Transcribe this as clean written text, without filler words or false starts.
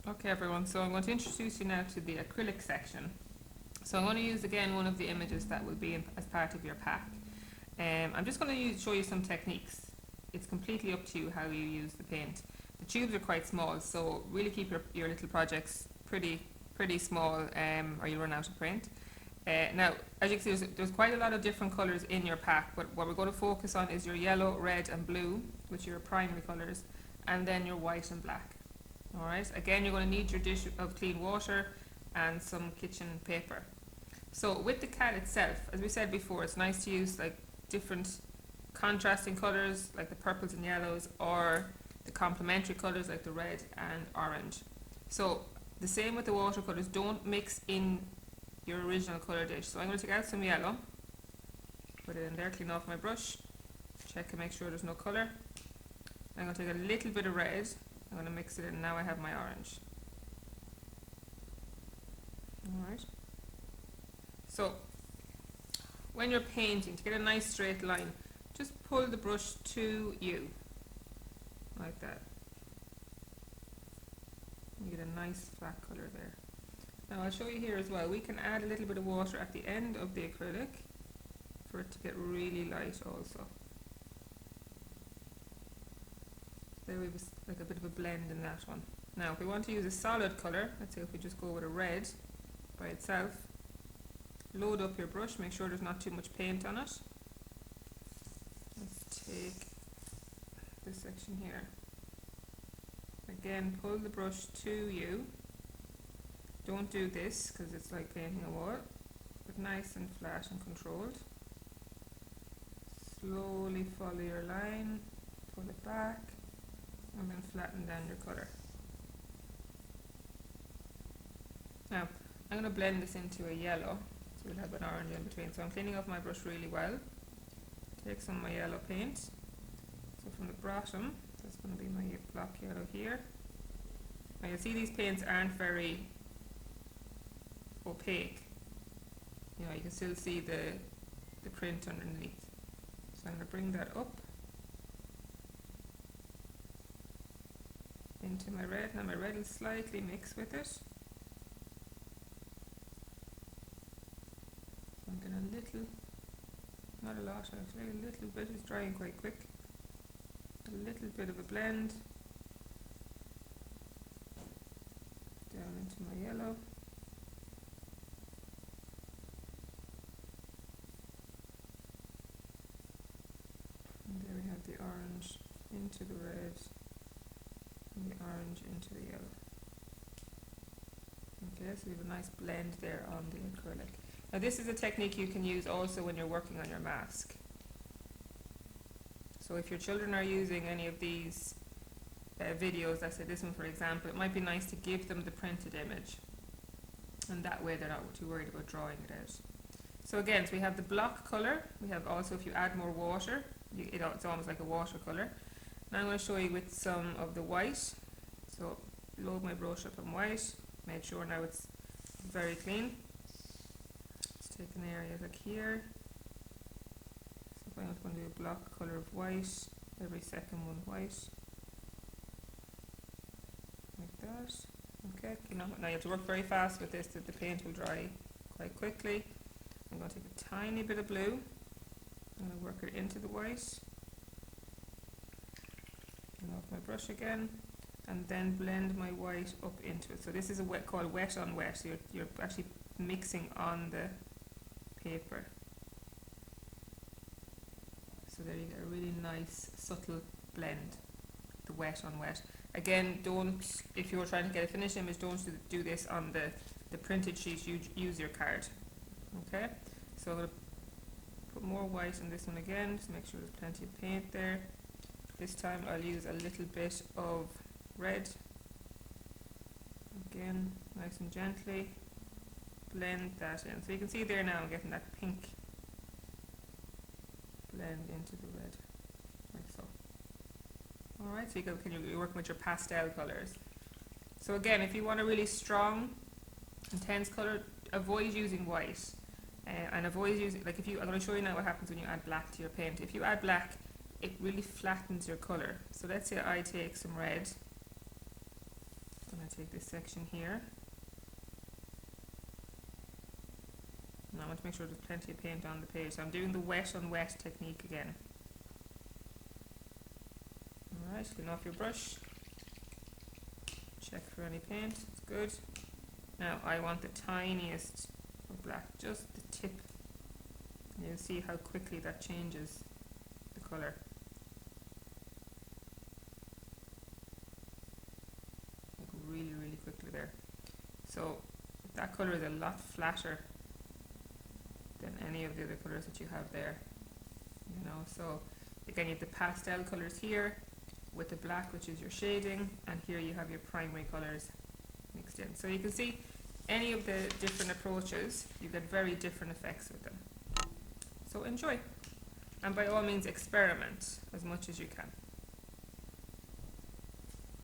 Okay everyone, so I'm going to introduce you now to the acrylic section. So I'm going to use again one of the images that will be as part of your pack. I'm just going to show you some techniques. It's completely up to you how you use the paint. The tubes are quite small, so really keep your little projects pretty small or you run out of paint. Now, as you can see, there's quite a lot of different colours in your pack, but what we're going to focus on is your yellow, red and blue, which are your primary colours, and then your white and black. Alright, again you're going to need your dish of clean water and some kitchen paper. So with the cat itself, as we said before, it's nice to use like different contrasting colours like the purples and yellows, or the complementary colours like the red and orange. So the same with the watercolours, don't mix in your original colour dish. So I'm going to take out some yellow, put it in there, clean off my brush, check and make sure there's no colour. I'm going to take a little bit of red, I'm going to mix it in, and now I have my orange. Alright. So, when you're painting, to get a nice straight line, just pull the brush to you, like that. You get a nice flat colour there. Now I'll show you here as well, we can add a little bit of water at the end of the acrylic for it to get really light also. There we have like a bit of a blend in that one. Now if we want to use a solid colour, let's say if we just go with a red by itself, load up your brush, make sure there's not too much paint on it. Let's take this section here. Again, pull the brush to you. Don't do this because it's like painting a wall, but nice and flat and controlled. Slowly follow your line, pull it back, and then flatten down your colour. Now, I'm going to blend this into a yellow, so we'll have an orange in between. So I'm cleaning off my brush really well. Take some of my yellow paint. So from the bottom, that's going to be my block yellow here. Now you'll see these paints aren't very opaque. You know, you can still see the print underneath. So I'm going to bring that up into my red. Now my red will slightly mix with it. So I'm getting a little, not a lot actually, a little bit, it's drying quite quick. A little bit of a blend down into my yellow. And there we have the orange into the red, and the orange into the yellow. Okay, so we have a nice blend there on the acrylic. Now this is a technique you can use also when you're working on your mask. So if your children are using any of these videos, let's say this one for example, it might be nice to give them the printed image, and that way they're not too worried about drawing it out. So again, so we have the block colour, we have also, if you add more water, it's almost like a watercolour. Now I'm going to show you with some of the white. So load my brush up on white, make sure now it's very clean. Let's take an area like here. So if I'm going to do a block colour of white, every second one white. Like that. Okay, now you have to work very fast with this, that the paint will dry quite quickly. I'm going to take a tiny bit of blue. I'm going to work it into the white. And off my brush again, and then blend my white up into it. So this is called wet on wet. So you're actually mixing on the paper. So there you get a really nice subtle blend, the wet on wet. Again, don't, if you're trying to get a finished image, don't do this on the printed sheet, you use your card. Okay, so I'm going to put more white in this one again, just make sure there's plenty of paint there. This time I'll use a little bit of red. Again, nice and gently blend that in. So you can see there now I'm getting that pink blend into the red, like so. Alright, so you're working with your pastel colours. So again, if you want a really strong, intense colour, avoid using white. And avoid using, like I'm going to show you now what happens when you add black to your paint. If you add black, it really flattens your colour. So let's say I take some red, and I I take this section here. Now I want to make sure there's plenty of paint on the page. So I'm doing the wet on wet technique again. Alright, clean off your brush. Check for any paint, it's good. Now I want the tiniest of black, just the tip. And you'll see how quickly that changes the colour. Like really, really quickly there. So that colour is a lot flatter than any of the other colours that you have there. You know, so again you have the pastel colours here with the black, which is your shading, and here you have your primary colours mixed in. So you can see any of the different approaches, you get very different effects with them. So enjoy, and by all means experiment as much as you can.